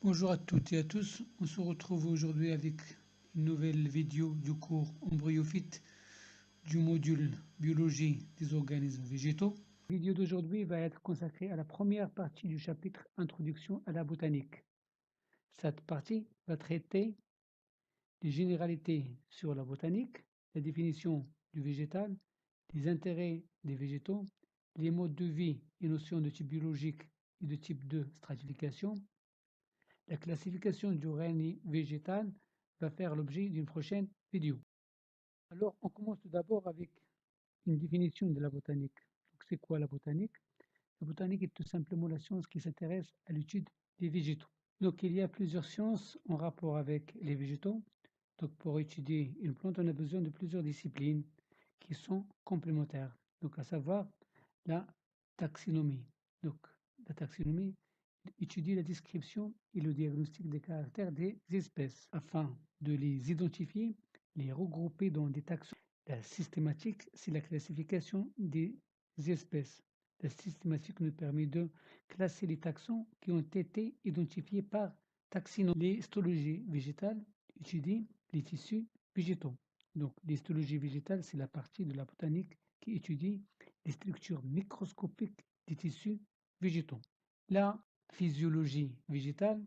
Bonjour à toutes et à tous, on se retrouve aujourd'hui avec une nouvelle vidéo du cours embryophyte du module biologie des organismes végétaux. La vidéo d'aujourd'hui va être consacrée à la première partie du chapitre introduction à la botanique. Cette partie va traiter des généralités sur la botanique, la définition du végétal, les intérêts des végétaux, les modes de vie et notions de type biologique et de type de stratification. La classification du règne végétal va faire l'objet d'une prochaine vidéo. Alors, on commence tout d'abord avec une définition de la botanique. C'est quoi la botanique? La botanique est tout simplement la science qui s'intéresse à l'étude des végétaux. Donc, il y a plusieurs sciences en rapport avec les végétaux. Donc, pour étudier une plante, on a besoin de plusieurs disciplines qui sont complémentaires. Donc, à savoir la taxinomie. Donc, la taxinomie étudie la description et le diagnostic des caractères des espèces afin de les identifier, les regrouper dans des taxons. La systématique, c'est la classification des espèces. La systématique nous permet de classer les taxons qui ont été identifiés par taxinomie. L'histologie végétale étudie les tissus végétaux. Donc, l'histologie végétale, c'est la partie de la botanique qui étudie les structures microscopiques des tissus végétaux. La physiologie végétale,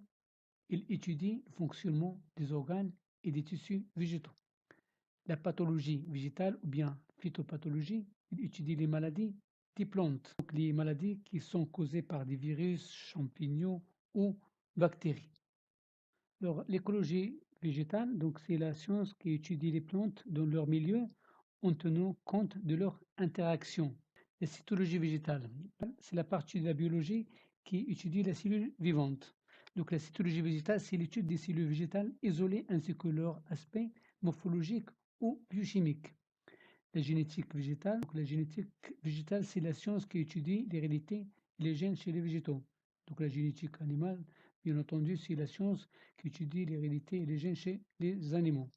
il étudie le fonctionnement des organes et des tissus végétaux. La pathologie végétale ou bien phytopathologie, il étudie les maladies des plantes, donc les maladies qui sont causées par des virus, champignons ou bactéries. Alors, l'écologie végétale, donc c'est la science qui étudie les plantes dans leur milieu en tenant compte de leur interaction. La cytologie végétale, c'est la partie de la biologie qui étudie la cellule vivante. Donc la cytologie végétale, c'est l'étude des cellules végétales isolées ainsi que leur aspect morphologique ou biochimique. La génétique végétale, donc la génétique végétale, c'est la science qui étudie les réalités et les gènes chez les végétaux. Donc la génétique animale, bien entendu, c'est la science qui étudie les réalités et les gènes chez les animaux.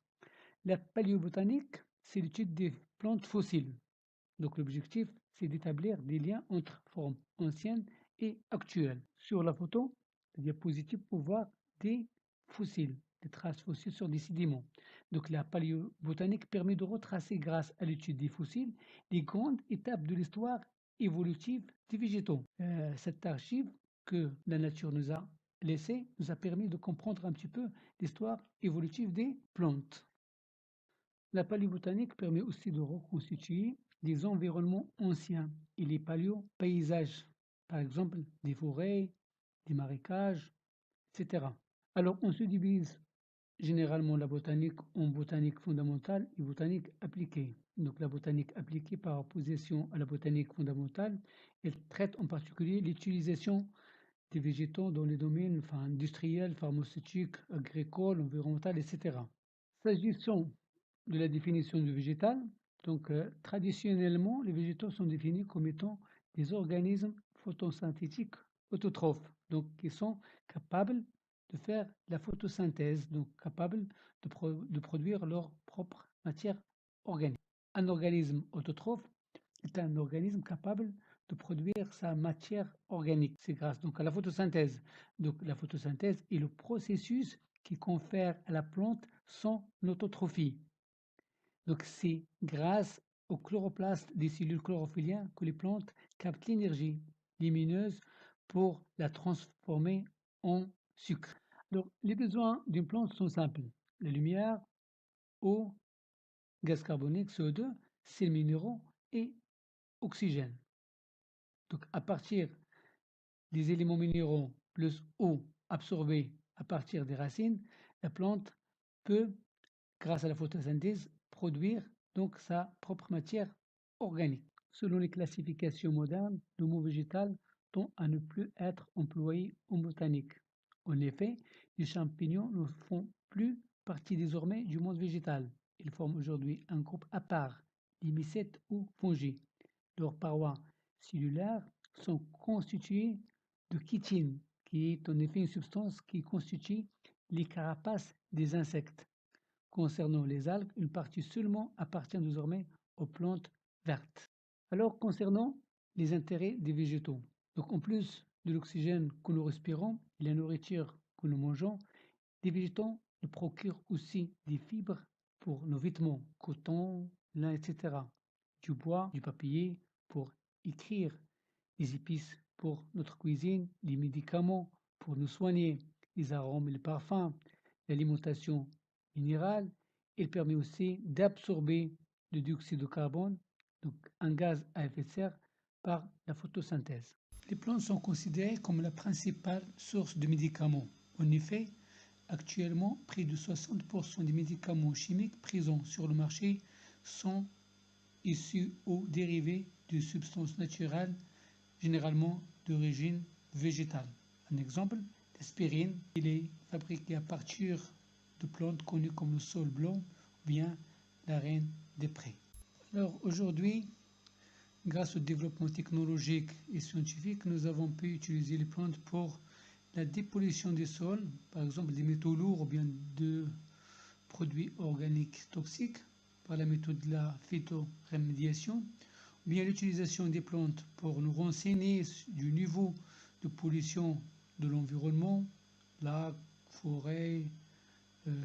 La paléobotanique, c'est l'étude des plantes fossiles. Donc l'objectif, c'est d'établir des liens entre formes anciennes et actuelles. Sur la photo, la diapositive pour voir des fossiles, des traces fossiles sur des sédiments. Donc la paléobotanique permet de retracer grâce à l'étude des fossiles les grandes étapes de l'histoire évolutive des végétaux. Cette archive que la nature nous a laissée nous a permis de comprendre un petit peu l'histoire évolutive des plantes. La paléobotanique permet aussi de reconstituer des environnements anciens et les paléopaysages, par exemple des forêts, des marécages, etc. Alors on se divise généralement la botanique en botanique fondamentale et botanique appliquée. Donc la botanique appliquée par opposition à la botanique fondamentale, elle traite en particulier l'utilisation des végétaux dans les domaines industriels, pharmaceutiques, agricoles, environnementaux, etc. S'agissant de la définition du végétal, donc traditionnellement, les végétaux sont définis comme étant des organismes photosynthétiques autotrophes, donc qui sont capables de faire la photosynthèse, donc capables de produire leur propre matière organique. Un organisme autotrophe est un organisme capable de produire sa matière organique. C'est grâce donc à la photosynthèse. Donc la photosynthèse est le processus qui confère à la plante son autotrophie. Donc c'est grâce au chloroplaste des cellules chlorophylliennes que les plantes captent l'énergie lumineuse pour la transformer en sucre. Donc les besoins d'une plante sont simples. La lumière, eau, gaz carbonique, CO2, sels minéraux et oxygène. Donc à partir des éléments minéraux plus eau absorbée à partir des racines, la plante peut, grâce à la photosynthèse, produire donc sa propre matière organique. Selon les classifications modernes, le mot végétal tend à ne plus être employé en botanique. En effet, les champignons ne font plus partie désormais du monde végétal. Ils forment aujourd'hui un groupe à part, les mycètes ou fongies. Leurs parois cellulaires sont constituées de chitine, qui est en effet une substance qui constitue les carapaces des insectes. Concernant les algues, une partie seulement appartient désormais aux plantes vertes. Alors, concernant les intérêts des végétaux, donc en plus de l'oxygène que nous respirons et la nourriture que nous mangeons, les végétaux nous procurent aussi des fibres pour nos vêtements, coton, lin, etc. Du bois, du papier pour écrire, les épices pour notre cuisine, les médicaments pour nous soigner, les arômes et les parfums, l'alimentation minérale. Elle permet aussi d'absorber le dioxyde de carbone, donc un gaz à effet de serre, par la photosynthèse. Les plantes sont considérées comme la principale source de médicaments. En effet, actuellement, près de 60% des médicaments chimiques présents sur le marché sont issus ou dérivés de substances naturelles, généralement d'origine végétale. Un exemple, l'aspirine, il est fabriqué à partir de plantes connues comme le saule blanc ou bien la reine des prés. Alors aujourd'hui, grâce au développement technologique et scientifique, nous avons pu utiliser les plantes pour la dépollution des sols, par exemple des métaux lourds ou bien de produits organiques toxiques, par la méthode de la phytorémédiation, ou bien l'utilisation des plantes pour nous renseigner du niveau de pollution de l'environnement, lacs, forêts,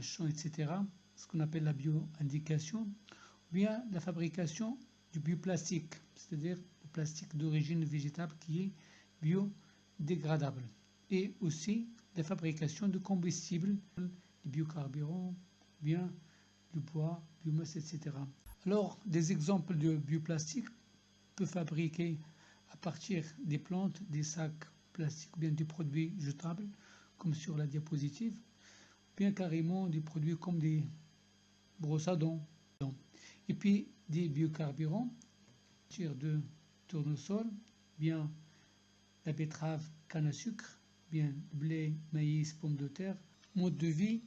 champs, etc., ce qu'on appelle la bioindication, ou bien la fabrication du bioplastique, c'est-à-dire le plastique d'origine végétale qui est biodégradable, et aussi la fabrication de combustibles, des biocarburants, bien du bois, biomasse, etc. Alors, des exemples de bioplastique peuvent fabriquer à partir des plantes, des sacs plastiques, bien des produits jetables, comme sur la diapositive, bien carrément des produits comme des brosses à dents, et puis des biocarburants à partir de tournesol, bien la betterave, canne à sucre, bien blé, maïs, pommes de terre, mode de vie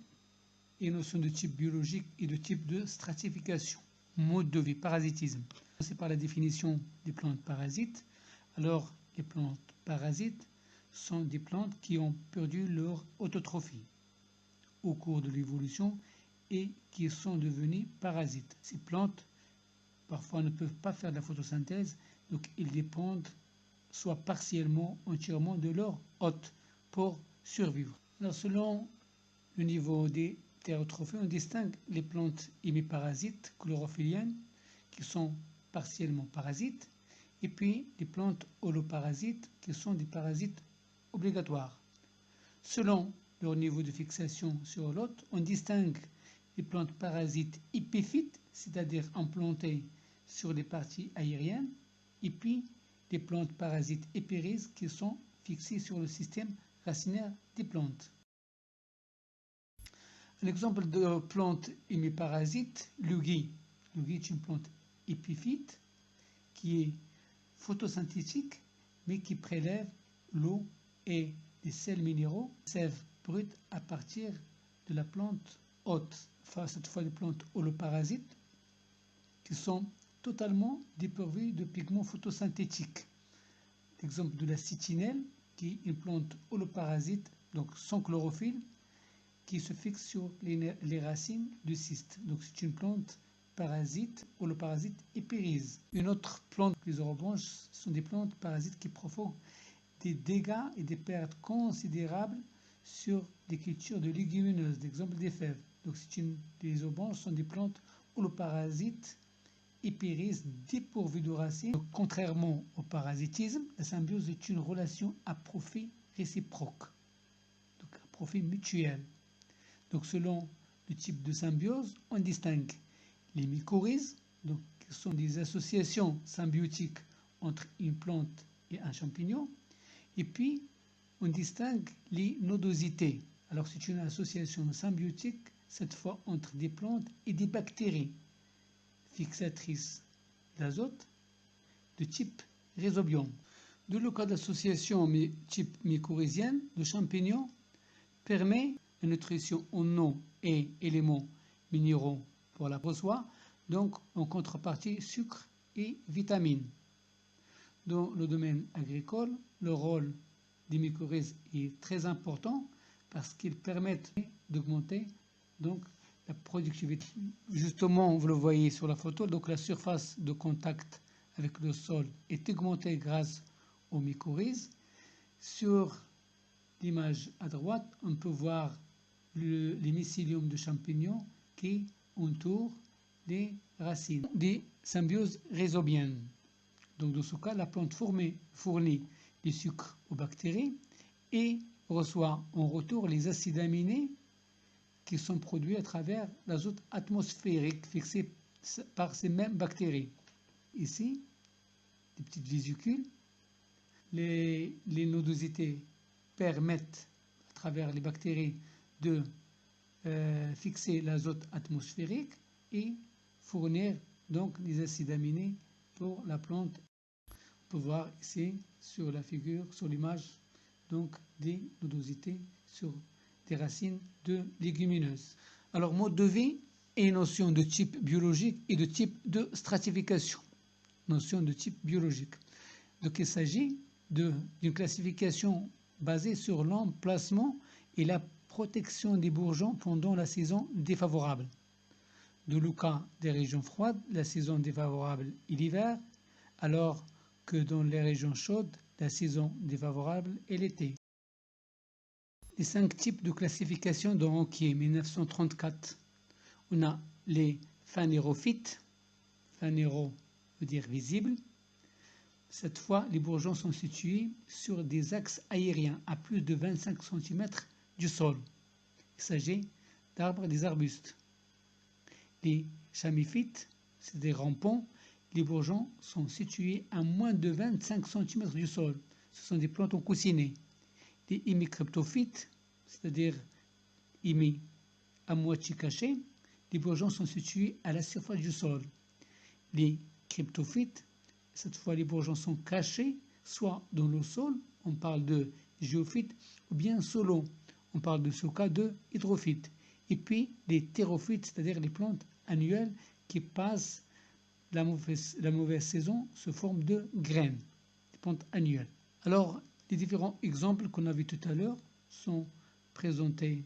et notions de type biologique et de type de stratification. Mode de vie, parasitisme. C'est par la définition des plantes parasites. Alors, les plantes parasites sont des plantes qui ont perdu leur autotrophie au cours de l'évolution et qui sont devenues parasites. Ces plantes, parfois, ne peuvent pas faire de la photosynthèse, donc ils dépendent soit partiellement, entièrement de leur hôte pour survivre. Alors, selon le niveau des hétérotrophie, on distingue les plantes hémiparasites chlorophylliennes qui sont partiellement parasites et puis les plantes holoparasites qui sont des parasites obligatoires. Selon leur niveau de fixation sur l'hôte, on distingue les plantes parasites épiphytes, c'est-à-dire implantées sur les parties aériennes, et puis les plantes parasites épirhises qui sont fixées sur le système racinaire des plantes. Un exemple de plante hémiparasite, le gui. Le gui est une plante épiphyte qui est photosynthétique mais qui prélève l'eau et des sels minéraux, sève brute à partir de la plante hôte. Enfin, cette fois des plantes holoparasites qui sont totalement dépourvues de pigments photosynthétiques. L'exemple de la cytinelle qui est une plante holoparasite, donc sans chlorophylle, qui se fixe sur les racines du cyste. Donc c'est une plante parasite, holoparasite épirhise. Une autre plante, les orobranches, sont des plantes parasites qui provoquent des dégâts et des pertes considérables sur des cultures de légumineuses, d'exemple des fèves. Donc les orobranches sont des plantes holoparasites épirhises dépourvues de racines. Donc, contrairement au parasitisme, la symbiose est une relation à profit réciproque, donc à profit mutuel. Donc selon le type de symbiose, on distingue les mycorhizes, donc qui sont des associations symbiotiques entre une plante et un champignon, et puis on distingue les nodosités. Alors c'est une association symbiotique, cette fois entre des plantes et des bactéries fixatrices d'azote de type rhizobium. Dans le cas d'association type mycorhizienne, le champignon permet la nutrition en eau et éléments minéraux pour la reçoit, donc en contrepartie sucre et vitamines. Dans le domaine agricole, le rôle des mycorhizes est très important parce qu'ils permettent d'augmenter donc la productivité. Justement, vous le voyez sur la photo, donc la surface de contact avec le sol est augmentée grâce aux mycorhizes. Sur l'image à droite, on peut voir les mycéliums de champignons qui entourent les racines des symbioses rhizobiennes. Donc dans ce cas, la plante fournit des sucres aux bactéries et reçoit en retour les acides aminés qui sont produits à travers l'azote atmosphérique fixé par ces mêmes bactéries. Ici, des petites vésicules. Les nodosités permettent à travers les bactéries de fixer l'azote atmosphérique et fournir donc des acides aminés pour la plante. On peut voir ici sur la figure, sur l'image, donc des nodosités sur des racines de légumineuses. Alors, mode de vie et notion de type biologique et de type de stratification. Notion de type biologique. Donc, il s'agit d'une classification basée sur l'emplacement et la protection des bourgeons pendant la saison défavorable. Dans le cas des régions froides, la saison défavorable est l'hiver, alors que dans les régions chaudes, la saison défavorable est l'été. Les 5 types de classification de Ronquier, 1934. On a les phanérophytes. Phanéro veut dire visible. Cette fois, les bourgeons sont situés sur des axes aériens à plus de 25 cm du sol. Il s'agit d'arbres et des arbustes. Les chamiphytes, c'est des rampons. Les bourgeons sont situés à moins de 25 cm du sol. Ce sont des plantes en coussinet. Les hémicryptophytes, c'est-à-dire hémi à moitié cachés, les bourgeons sont situés à la surface du sol. Les cryptophytes, cette fois les bourgeons sont cachés, soit dans le sol, on parle de géophytes, ou bien sous l'eau, on parle de ce cas de hydrophytes. Et puis les thérophytes, c'est-à-dire les plantes annuelles qui passent la mauvaise saison sous forme de graines, des plantes annuelles. Alors, les différents exemples qu'on a vus tout à l'heure sont présentés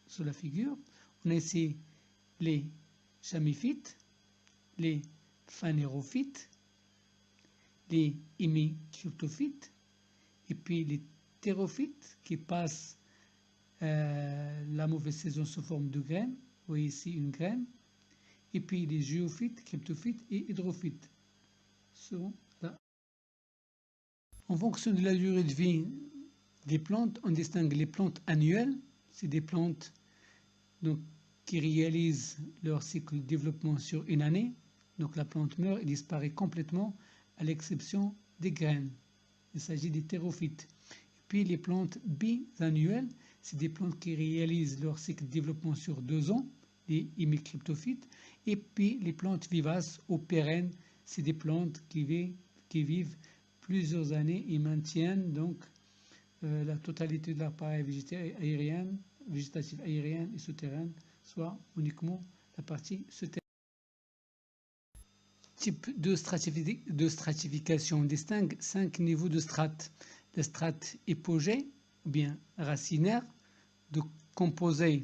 sur la figure. On a ici les chamiphytes, les phanérophytes, les hémicryptophytes, et puis les thérophytes qui passent la mauvaise saison sous forme de graines. Vous voyez ici une graine. Et puis les géophytes, cryptophytes et hydrophytes sont là. En fonction de la durée de vie des plantes, on distingue les plantes annuelles. C'est des plantes donc, qui réalisent leur cycle de développement sur une année. Donc la plante meurt et disparaît complètement à l'exception des graines. Il s'agit des thérophytes. Et puis les plantes biannuelles, c'est des plantes qui réalisent leur cycle de développement sur 2 ans, les hémicryptophytes. Et puis les plantes vivaces ou pérennes, c'est des plantes qui vivent plusieurs années et maintiennent donc la totalité de l'appareil végétatif aérien et souterrain, soit uniquement la partie souterraine. Type de stratification, on distingue 5 niveaux de strates. La strate hypogée, ou bien racinaire, de composés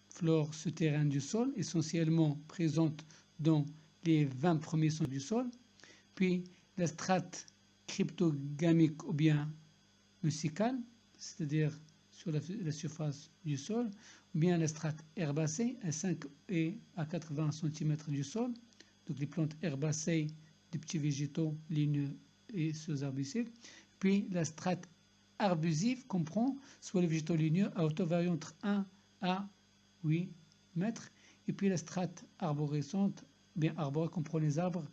flore souterraine du sol, essentiellement présente dans les 20 premiers cm du sol. Puis la strate cryptogamique ou bien musicale, c'est-à-dire sur la surface du sol, ou bien la strate herbacée à 5 et à 80 cm du sol. Donc les plantes herbacées, des petits végétaux ligneux et sous-arbustifs. Puis la strate arbusive comprend soit les végétaux ligneux à hauteur variant entre 1 à 8 mètres. Et puis la strate arborescente, bien arborée, comprend les arbres